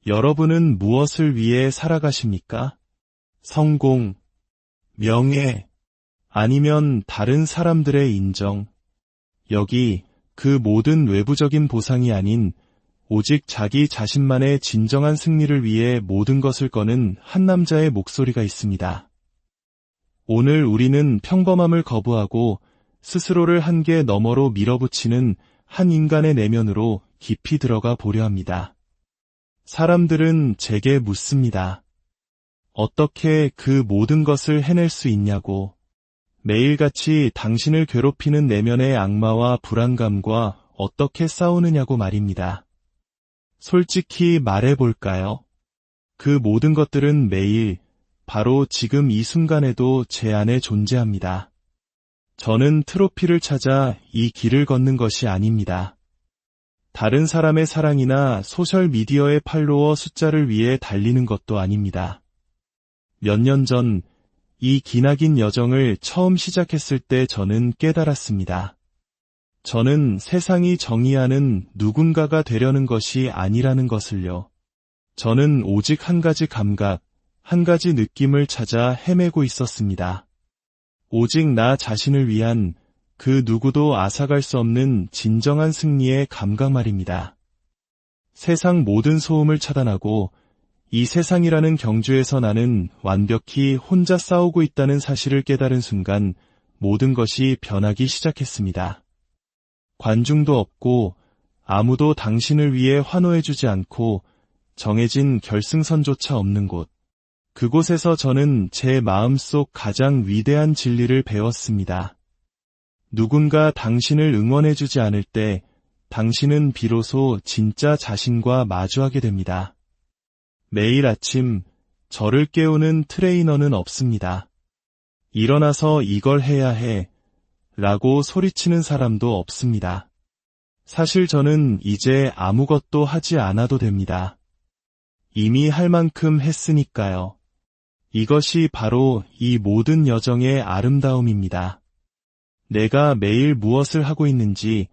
여러분은 무엇을 위해 살아가십니까? 성공, 명예, 아니면 다른 사람들의 인정. 여기 그 모든 외부적인 보상이 아닌 오직 자기 자신만의 진정한 승리를 위해 모든 것을 거는 한 남자의 목소리가 있습니다. 오늘 우리는 평범함을 거부하고 스스로를 한계 너머로 밀어붙이는 한 인간의 내면으로 깊이 들어가 보려 합니다. 사람들은 제게 묻습니다. 어떻게 그 모든 것을 해낼 수 있냐고. 매일같이 당신을 괴롭히는 내면의 악마와 불안감과 어떻게 싸우느냐고 말입니다. 솔직히 말해볼까요? 그 모든 것들은 매일, 바로 지금 이 순간에도 제 안에 존재합니다. 저는 트로피를 찾아 이 길을 걷는 것이 아닙니다. 다른 사람의 사랑이나 소셜미디어의 팔로워 숫자를 위해 달리는 것도 아닙니다. 몇 년 전, 이 기나긴 여정을 처음 시작했을 때 저는 깨달았습니다. 저는 세상이 정의하는 누군가가 되려는 것이 아니라는 것을요. 저는 오직 한 가지 감각, 한 가지 느낌을 찾아 헤매고 있었습니다. 오직 나 자신을 위한 그 누구도 앗아갈 수 없는 진정한 승리의 감각 말입니다. 세상 모든 소음을 차단하고 이 세상이라는 경주에서 나는 완벽히 혼자 싸우고 있다는 사실을 깨달은 순간 모든 것이 변하기 시작했습니다. 관중도 없고 아무도 당신을 위해 환호해주지 않고 정해진 결승선조차 없는 곳. 그곳에서 저는 제 마음속 가장 위대한 진리를 배웠습니다. 누군가 당신을 응원해주지 않을 때 당신은 비로소 진짜 자신과 마주하게 됩니다. 매일 아침 저를 깨우는 트레이너는 없습니다. 일어나서 이걸 해야 해 라고 소리치는 사람도 없습니다. 사실 저는 이제 아무것도 하지 않아도 됩니다. 이미 할 만큼 했으니까요. 이것이 바로 이 모든 여정의 아름다움입니다. 내가 매일 무엇을 하고 있는지,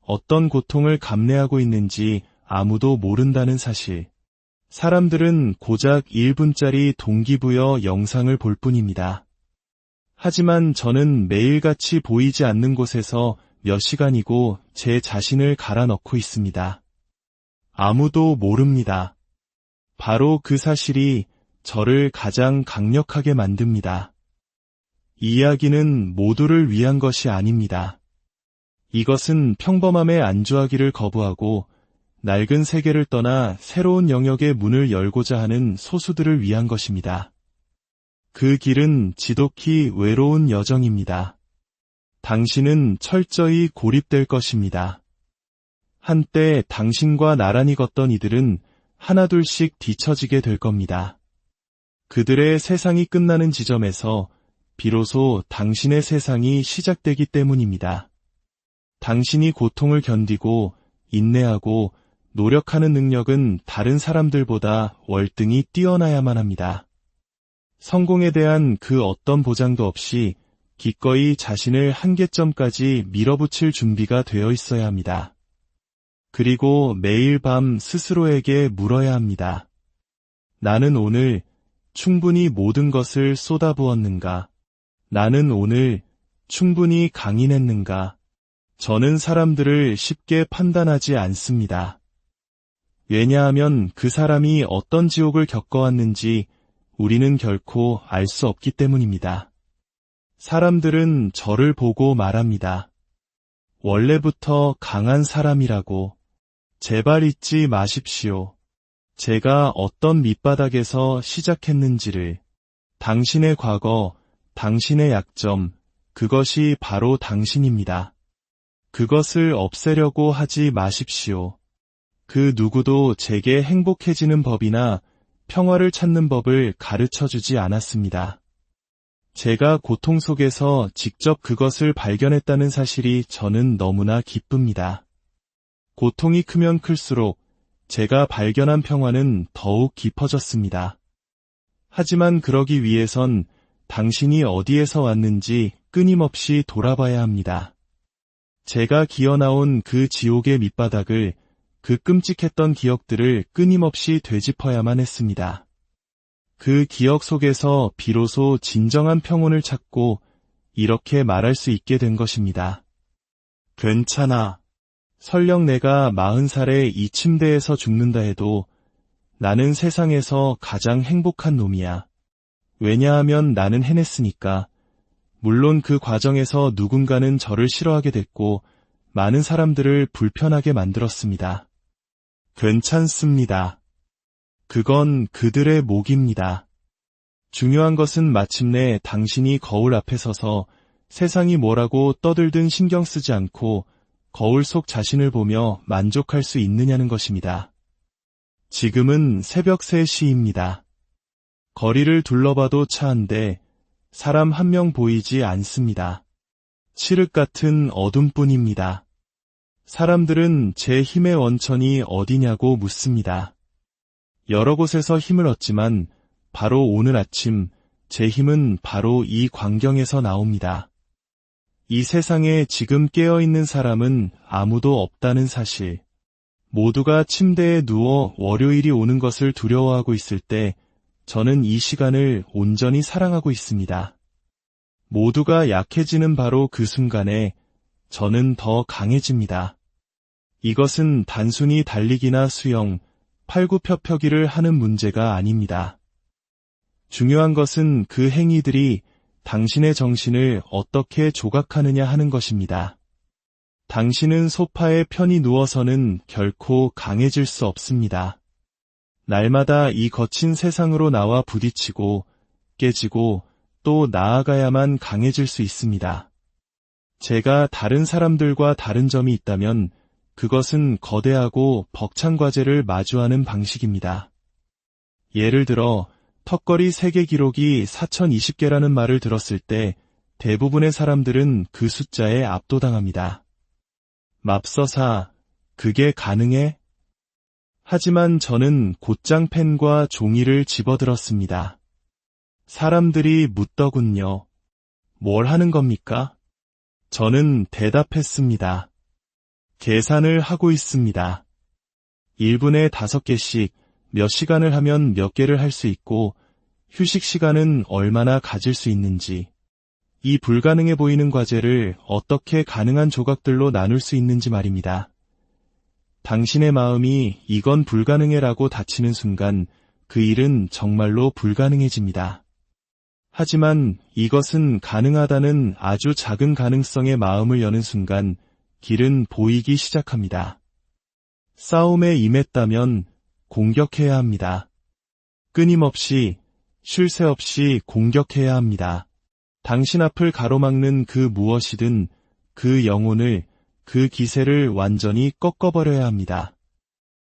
어떤 고통을 감내하고 있는지 아무도 모른다는 사실. 사람들은 고작 1분짜리 동기부여 영상을 볼 뿐입니다. 하지만 저는 매일같이 보이지 않는 곳에서 몇 시간이고 제 자신을 갈아 넣고 있습니다. 아무도 모릅니다. 바로 그 사실이 저를 가장 강력하게 만듭니다. 이 이야기는 모두를 위한 것이 아닙니다. 이것은 평범함에 안주하기를 거부하고 낡은 세계를 떠나 새로운 영역의 문을 열고자 하는 소수들을 위한 것입니다. 그 길은 지독히 외로운 여정입니다. 당신은 철저히 고립될 것입니다. 한때 당신과 나란히 걷던 이들은 하나둘씩 뒤처지게 될 겁니다. 그들의 세상이 끝나는 지점에서 비로소 당신의 세상이 시작되기 때문입니다. 당신이 고통을 견디고 인내하고 노력하는 능력은 다른 사람들보다 월등히 뛰어나야만 합니다. 성공에 대한 그 어떤 보장도 없이 기꺼이 자신을 한계점까지 밀어붙일 준비가 되어 있어야 합니다. 그리고 매일 밤 스스로에게 물어야 합니다. 나는 오늘 충분히 모든 것을 쏟아부었는가? 나는 오늘 충분히 강인했는가? 저는 사람들을 쉽게 판단하지 않습니다. 왜냐하면 그 사람이 어떤 지옥을 겪어왔는지 우리는 결코 알 수 없기 때문입니다. 사람들은 저를 보고 말합니다. 원래부터 강한 사람이라고. 제발 잊지 마십시오. 제가 어떤 밑바닥에서 시작했는지를. 당신의 과거, 당신의 약점, 그것이 바로 당신입니다. 그것을 없애려고 하지 마십시오. 그 누구도 제게 행복해지는 법이나 평화를 찾는 법을 가르쳐주지 않았습니다. 제가 고통 속에서 직접 그것을 발견했다는 사실이 저는 너무나 기쁩니다. 고통이 크면 클수록 제가 발견한 평화는 더욱 깊어졌습니다. 하지만 그러기 위해선 당신이 어디에서 왔는지 끊임없이 돌아봐야 합니다. 제가 기어나온 그 지옥의 밑바닥을 그 끔찍했던 기억들을 끊임없이 되짚어야만 했습니다. 그 기억 속에서 비로소 진정한 평온을 찾고 이렇게 말할 수 있게 된 것입니다. 괜찮아. 설령 내가 40살에 이 침대에서 죽는다 해도 나는 세상에서 가장 행복한 놈이야. 왜냐하면 나는 해냈으니까. 물론 그 과정에서 누군가는 저를 싫어하게 됐고 많은 사람들을 불편하게 만들었습니다. 괜찮습니다. 그건 그들의 몫입니다. 중요한 것은 마침내 당신이 거울 앞에 서서 세상이 뭐라고 떠들든 신경 쓰지 않고 거울 속 자신을 보며 만족할 수 있느냐는 것입니다. 지금은 새벽 3시입니다. 거리를 둘러봐도 차한데 사람 한 명 보이지 않습니다. 칠흑 같은 어둠뿐입니다. 사람들은 제 힘의 원천이 어디냐고 묻습니다. 여러 곳에서 힘을 얻지만 바로 오늘 아침 제 힘은 바로 이 광경에서 나옵니다. 이 세상에 지금 깨어있는 사람은 아무도 없다는 사실. 모두가 침대에 누워 월요일이 오는 것을 두려워하고 있을 때 저는 이 시간을 온전히 사랑하고 있습니다. 모두가 약해지는 바로 그 순간에 저는 더 강해집니다. 이것은 단순히 달리기나 수영, 팔굽혀펴기를 하는 문제가 아닙니다. 중요한 것은 그 행위들이 당신의 정신을 어떻게 조각하느냐 하는 것입니다. 당신은 소파에 편히 누워서는 결코 강해질 수 없습니다. 날마다 이 거친 세상으로 나와 부딪히고 깨지고 또 나아가야만 강해질 수 있습니다. 제가 다른 사람들과 다른 점이 있다면 그것은 거대하고 벅찬 과제를 마주하는 방식입니다. 예를 들어 턱걸이 세계 기록이 4020개라는 말을 들었을 때 대부분의 사람들은 그 숫자에 압도당합니다. 맙서사, 그게 가능해? 하지만 저는 곧장 펜과 종이를 집어들었습니다. 사람들이 묻더군요. 뭘 하는 겁니까? 저는 대답했습니다. 계산을 하고 있습니다. 1분에 5개씩 몇 시간을 하면 몇 개를 할 수 있고 휴식 시간은 얼마나 가질 수 있는지, 이 불가능해 보이는 과제를 어떻게 가능한 조각들로 나눌 수 있는지 말입니다. 당신의 마음이 이건 불가능해라고 닫히는 순간 그 일은 정말로 불가능해집니다. 하지만 이것은 가능하다는 아주 작은 가능성의 마음을 여는 순간 길은 보이기 시작합니다. 싸움에 임했다면 공격해야 합니다. 끊임없이 쉴 새 없이 공격해야 합니다. 당신 앞을 가로막는 그 무엇이든 그 영혼을, 그 기세를 완전히 꺾어버려야 합니다.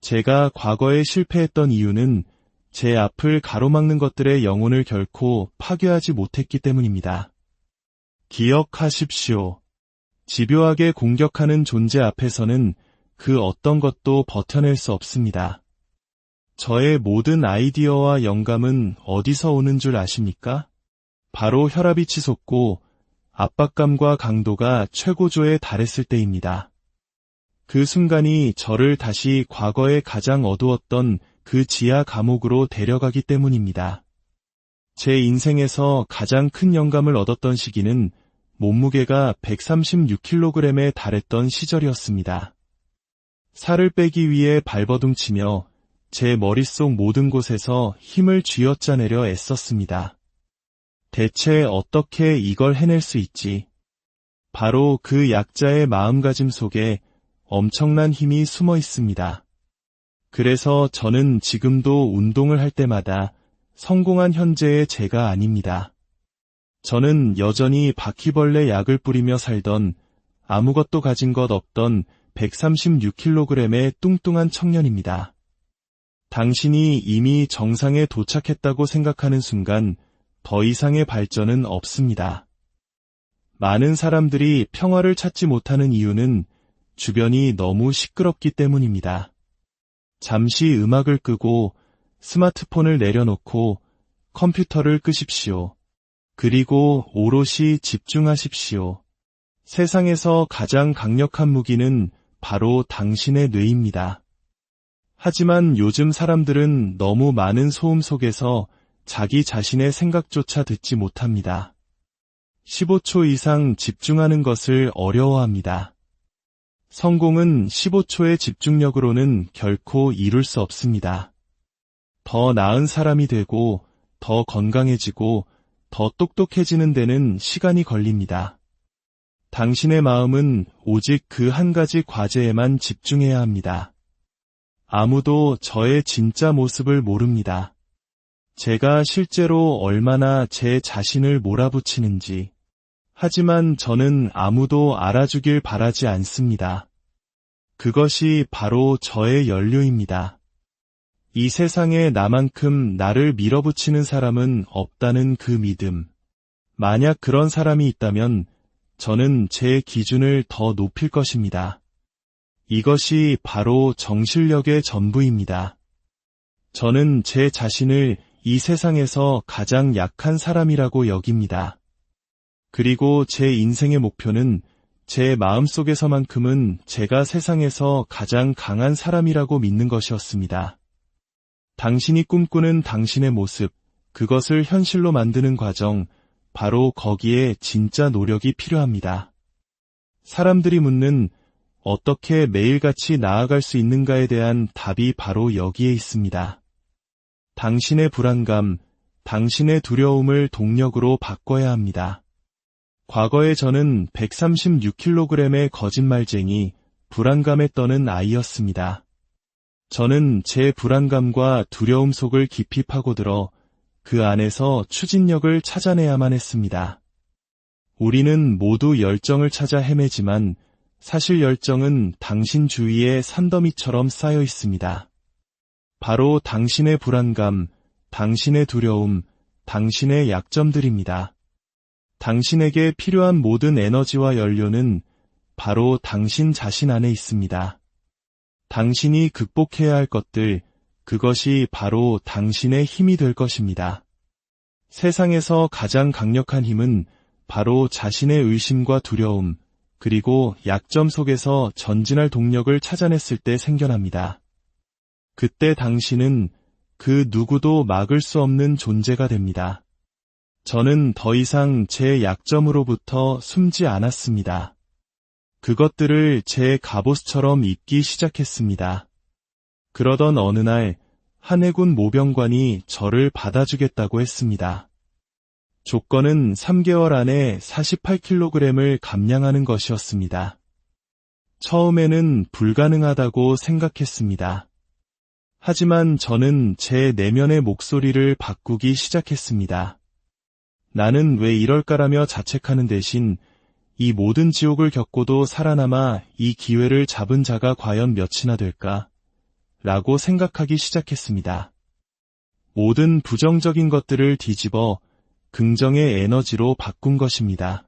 제가 과거에 실패했던 이유는 제 앞을 가로막는 것들의 영혼을 결코 파괴하지 못했기 때문입니다. 기억하십시오. 집요하게 공격하는 존재 앞에서는 그 어떤 것도 버텨낼 수 없습니다. 저의 모든 아이디어와 영감은 어디서 오는 줄 아십니까? 바로 혈압이 치솟고 압박감과 강도가 최고조에 달했을 때입니다. 그 순간이 저를 다시 과거의 가장 어두웠던 그 지하 감옥으로 데려가기 때문입니다. 제 인생에서 가장 큰 영감을 얻었던 시기는 몸무게가 136kg에 달했던 시절이었습니다. 살을 빼기 위해 발버둥치며 제 머릿속 모든 곳에서 힘을 쥐어짜내려 애썼습니다. 대체 어떻게 이걸 해낼 수 있지? 바로 그 약자의 마음가짐 속에 엄청난 힘이 숨어 있습니다. 그래서 저는 지금도 운동을 할 때마다 성공한 현재의 제가 아닙니다. 저는 여전히 바퀴벌레 약을 뿌리며 살던 아무것도 가진 것 없던 136kg의 뚱뚱한 청년입니다. 당신이 이미 정상에 도착했다고 생각하는 순간 더 이상의 발전은 없습니다. 많은 사람들이 평화를 찾지 못하는 이유는 주변이 너무 시끄럽기 때문입니다. 잠시 음악을 끄고 스마트폰을 내려놓고 컴퓨터를 끄십시오. 그리고 오롯이 집중하십시오. 세상에서 가장 강력한 무기는 바로 당신의 뇌입니다. 하지만 요즘 사람들은 너무 많은 소음 속에서 자기 자신의 생각조차 듣지 못합니다. 15초 이상 집중하는 것을 어려워합니다. 성공은 15초의 집중력으로는 결코 이룰 수 없습니다. 더 나은 사람이 되고, 더 건강해지고, 더 똑똑해지는 데는 시간이 걸립니다. 당신의 마음은 오직 그 한 가지 과제에만 집중해야 합니다. 아무도 저의 진짜 모습을 모릅니다. 제가 실제로 얼마나 제 자신을 몰아붙이는지. 하지만 저는 아무도 알아주길 바라지 않습니다. 그것이 바로 저의 연료입니다. 이 세상에 나만큼 나를 밀어붙이는 사람은 없다는 그 믿음. 만약 그런 사람이 있다면 저는 제 기준을 더 높일 것입니다. 이것이 바로 정신력의 전부입니다. 저는 제 자신을 이 세상에서 가장 약한 사람이라고 여깁니다. 그리고 제 인생의 목표는 제 마음속에서만큼은 제가 세상에서 가장 강한 사람이라고 믿는 것이었습니다. 당신이 꿈꾸는 당신의 모습, 그것을 현실로 만드는 과정, 바로 거기에 진짜 노력이 필요합니다. 사람들이 묻는 어떻게 매일같이 나아갈 수 있는가에 대한 답이 바로 여기에 있습니다. 당신의 불안감, 당신의 두려움을 동력으로 바꿔야 합니다. 과거에 저는 136kg의 거짓말쟁이, 불안감에 떠는 아이였습니다. 저는 제 불안감과 두려움 속을 깊이 파고들어 그 안에서 추진력을 찾아내야만 했습니다. 우리는 모두 열정을 찾아 헤매지만 사실 열정은 당신 주위에 산더미처럼 쌓여 있습니다. 바로 당신의 불안감, 당신의 두려움, 당신의 약점들입니다. 당신에게 필요한 모든 에너지와 연료는 바로 당신 자신 안에 있습니다. 당신이 극복해야 할 것들, 그것이 바로 당신의 힘이 될 것입니다. 세상에서 가장 강력한 힘은 바로 자신의 의심과 두려움, 그리고 약점 속에서 전진할 동력을 찾아냈을 때 생겨납니다. 그때 당신은 그 누구도 막을 수 없는 존재가 됩니다. 저는 더 이상 제 약점으로부터 숨지 않았습니다. 그것들을 제 갑옷처럼 입기 시작했습니다. 그러던 어느 날 한 해군 모병관이 저를 받아주겠다고 했습니다. 조건은 3개월 안에 48kg을 감량하는 것이었습니다. 처음에는 불가능하다고 생각했습니다. 하지만 저는 제 내면의 목소리를 바꾸기 시작했습니다. 나는 왜 이럴까라며 자책하는 대신 이 모든 지옥을 겪고도 살아남아 이 기회를 잡은 자가 과연 몇이나 될까? 라고 생각하기 시작했습니다. 모든 부정적인 것들을 뒤집어 긍정의 에너지로 바꾼 것입니다.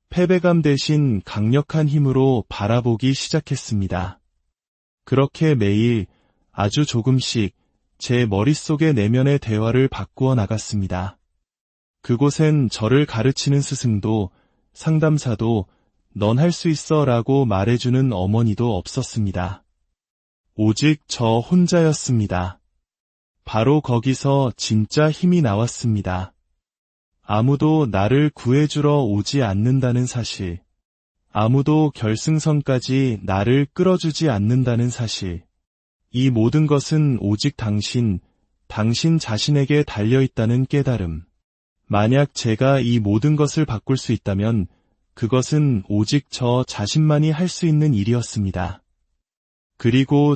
패배감 대신 강력한 힘으로 바라보기 시작했습니다. 그렇게 매일 아주 조금씩 제 머릿속의 내면의 대화를 바꾸어 나갔습니다. 그곳엔 저를 가르치는 스승도 상담사도 넌 할 수 있어 라고 말해주는 어머니도 없었습니다. 오직 저 혼자였습니다. 바로 거기서 진짜 힘이 나왔습니다. 아무도 나를 구해주러 오지 않는다는 사실. 아무도 결승선까지 나를 끌어주지 않는다는 사실. 이 모든 것은 오직 당신 자신에게 달려있다는 깨달음. 만약 제가 이 모든 것을 바꿀 수 있다면 그것은 오직 저 자신만이 할 수 있는 일이었습니다. 그리고